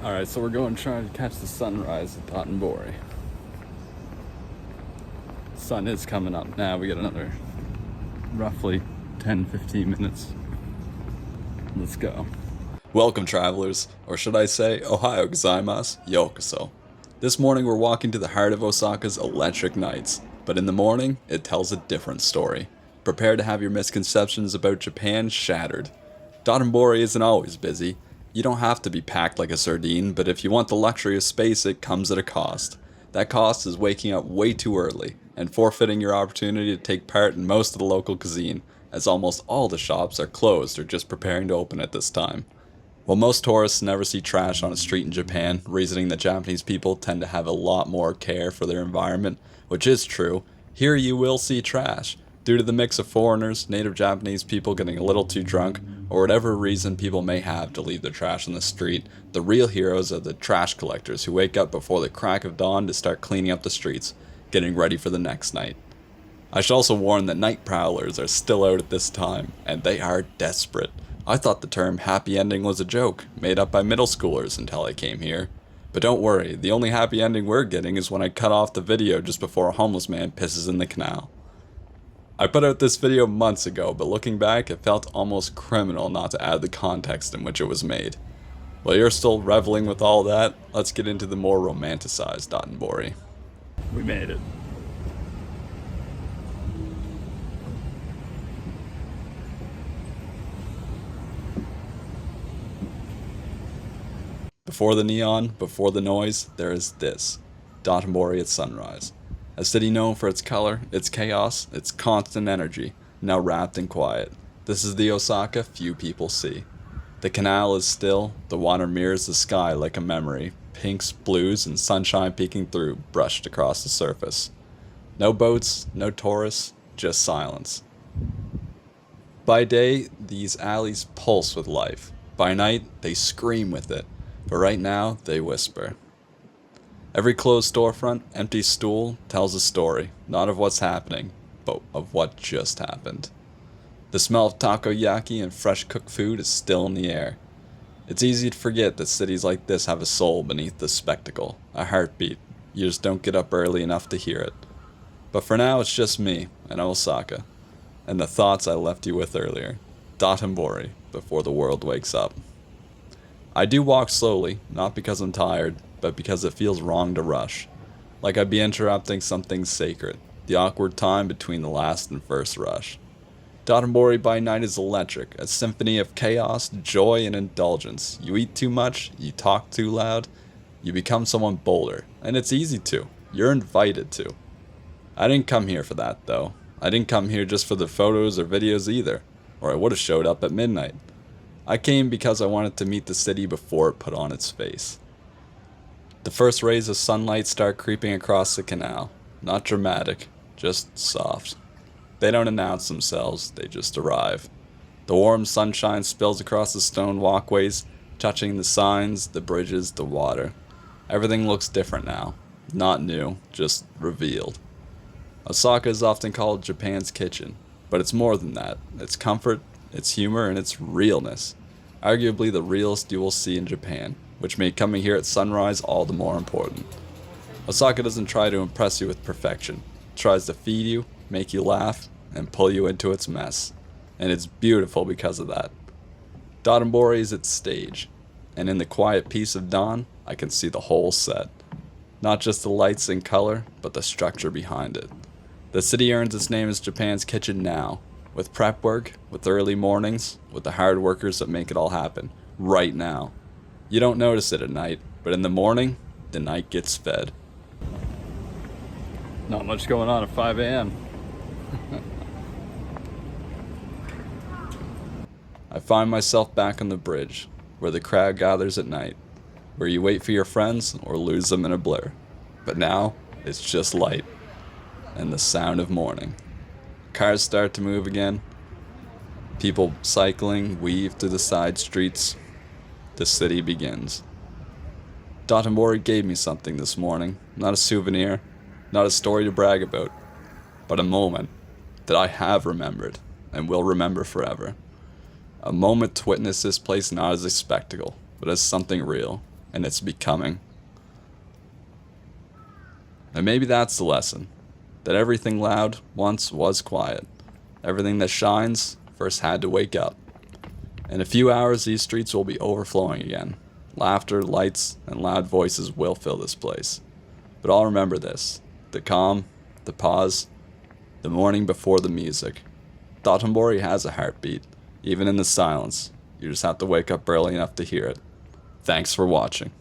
Alright, so we're going to try to catch the sunrise at Dotonbori. Sun is coming up now. We got another roughly 10-15 minutes. Let's go. Welcome, travelers, or should I say, Ohio gozaimasu, yokoso. This morning we're walking to the heart of Osaka's electric nights, but in the morning it tells a different story. Prepare to have your misconceptions about Japan shattered. Dotonbori isn't always busy. You don't have to be packed like a sardine, but if you want the luxury of space, it comes at a cost. That cost is waking up way too early and forfeiting your opportunity to take part in most of the local cuisine, as almost all the shops are closed or just preparing to open at this time. While most tourists never see trash on a street in Japan, reasoning that Japanese people tend to have a lot more care for their environment, which is true, here you will see trash. Due to the mix of foreigners, native Japanese people getting a little too drunk, or whatever reason people may have to leave their trash on the street, the real heroes are the trash collectors who wake up before the crack of dawn to start cleaning up the streets, getting ready for the next night. I should also warn that night prowlers are still out at this time, and they are desperate. I thought the term happy ending was a joke, made up by middle schoolers until I came here. But don't worry, the only happy ending we're getting is when I cut off the video just before a homeless man pisses in the canal. I put out this video months ago, but looking back, it felt almost criminal not to add the context in which it was made. While you're still reveling with all that, let's get into the more romanticized Dotonbori. We made it. Before the neon, before the noise, there is this, Dotonbori at sunrise. A city known for its color, its chaos, its constant energy, now wrapped in quiet. This is the Osaka few people see. The canal is still, the water mirrors the sky like a memory, pinks, blues, and sunshine peeking through, brushed across the surface. No boats, no tourists, just silence. By day, these alleys pulse with life. By night, they scream with it. But right now, they whisper. Every closed storefront, empty stool, tells a story, not of what's happening, but of what just happened. The smell of takoyaki and fresh cooked food is still in the air. It's easy to forget that cities like this have a soul beneath the spectacle, a heartbeat. You just don't get up early enough to hear it. But for now, it's just me and Osaka, and the thoughts I left you with earlier. Dotonbori, before the world wakes up. I do walk slowly, not because I'm tired, but because it feels wrong to rush. Like I'd be interrupting something sacred, the awkward time between the last and first rush. Dotonbori by night is electric, a symphony of chaos, joy, and indulgence. You eat too much, you talk too loud, you become someone bolder, and it's easy to. You're invited to. I didn't come here for that, though. I didn't come here just for the photos or videos either, or I would have showed up at midnight. I came because I wanted to meet the city before it put on its face. The first rays of sunlight start creeping across the canal. Not dramatic, just soft. They don't announce themselves, they just arrive. The warm sunshine spills across the stone walkways, touching the signs, the bridges, the water. Everything looks different now. Not new, just revealed. Osaka is often called Japan's kitchen, but it's more than that. It's comfort, its humor, and its realness. Arguably the realest you will see in Japan, which made coming here at sunrise all the more important. Osaka doesn't try to impress you with perfection. It tries to feed you, make you laugh, and pull you into its mess. And it's beautiful because of that. Dotonbori is its stage, and in the quiet peace of dawn, I can see the whole set. Not just the lights and color, but the structure behind it. The city earns its name as Japan's kitchen now, with prep work, with early mornings, with the hard workers that make it all happen, right now. You don't notice it at night, but in the morning, the night gets fed. Not much going on at 5 a.m. I find myself back on the bridge, where the crowd gathers at night, where you wait for your friends or lose them in a blur. But now, it's just light, and the sound of morning. Cars start to move again. People cycling weave through the side streets. The city begins. Dotonbori gave me something this morning. Not a souvenir, not a story to brag about, but a moment that I have remembered and will remember forever. A moment to witness this place not as a spectacle, but as something real, and it's becoming. And maybe that's the lesson, that everything loud once was quiet. Everything that shines first had to wake up. In a few hours, these streets will be overflowing again. Laughter, lights, and loud voices will fill this place. But I'll remember this: the calm, the pause, the morning before the music. Dotonbori has a heartbeat, even in the silence. You just have to wake up early enough to hear it. Thanks for watching.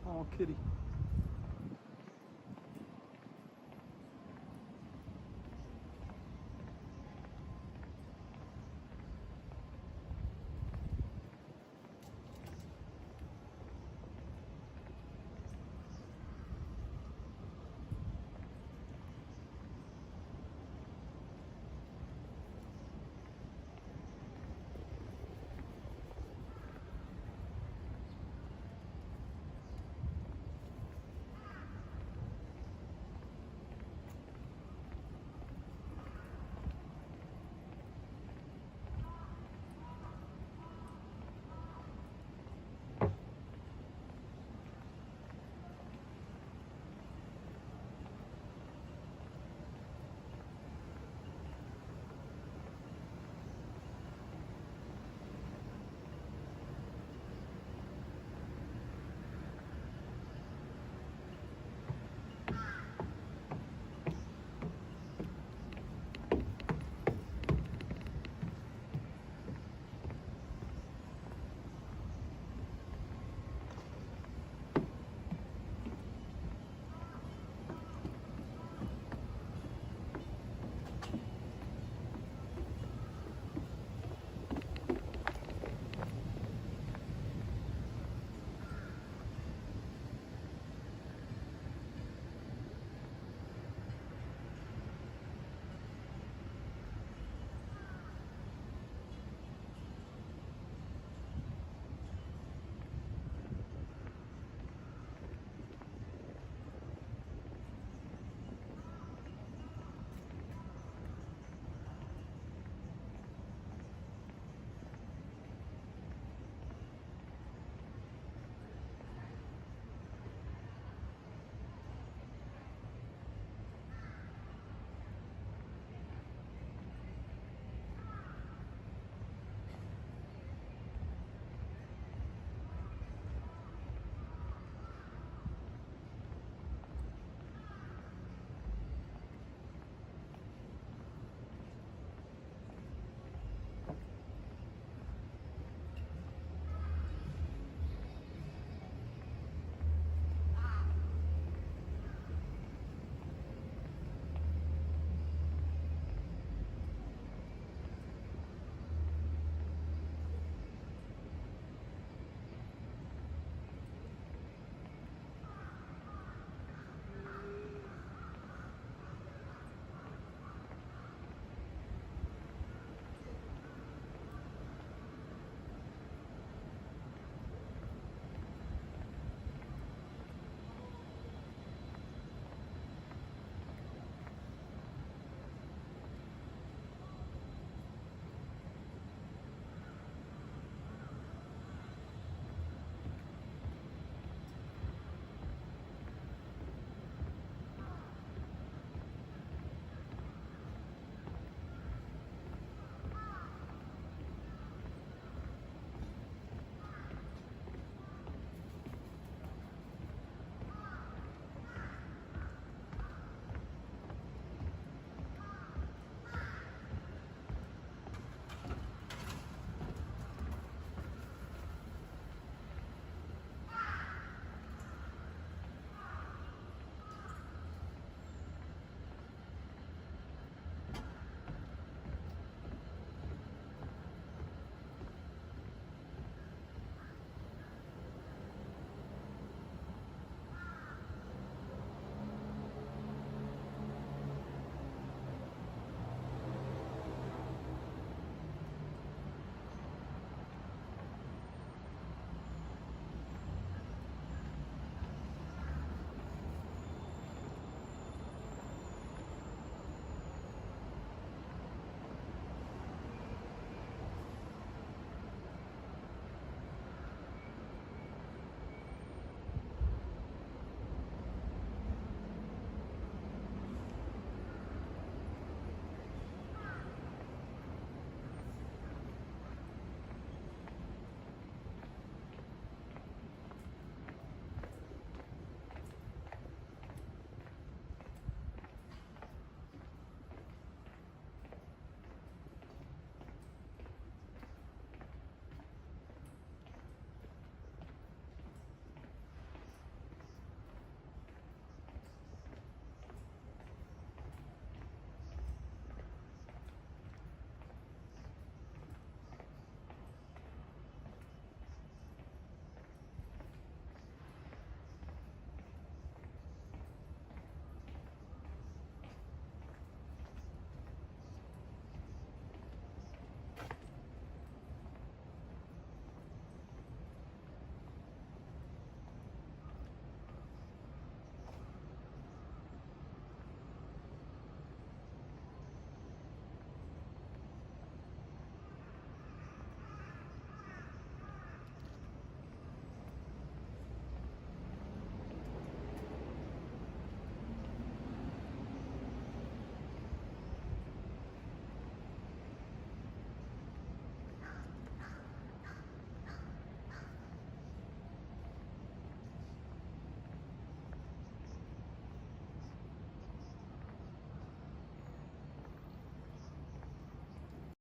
Oh, kitty.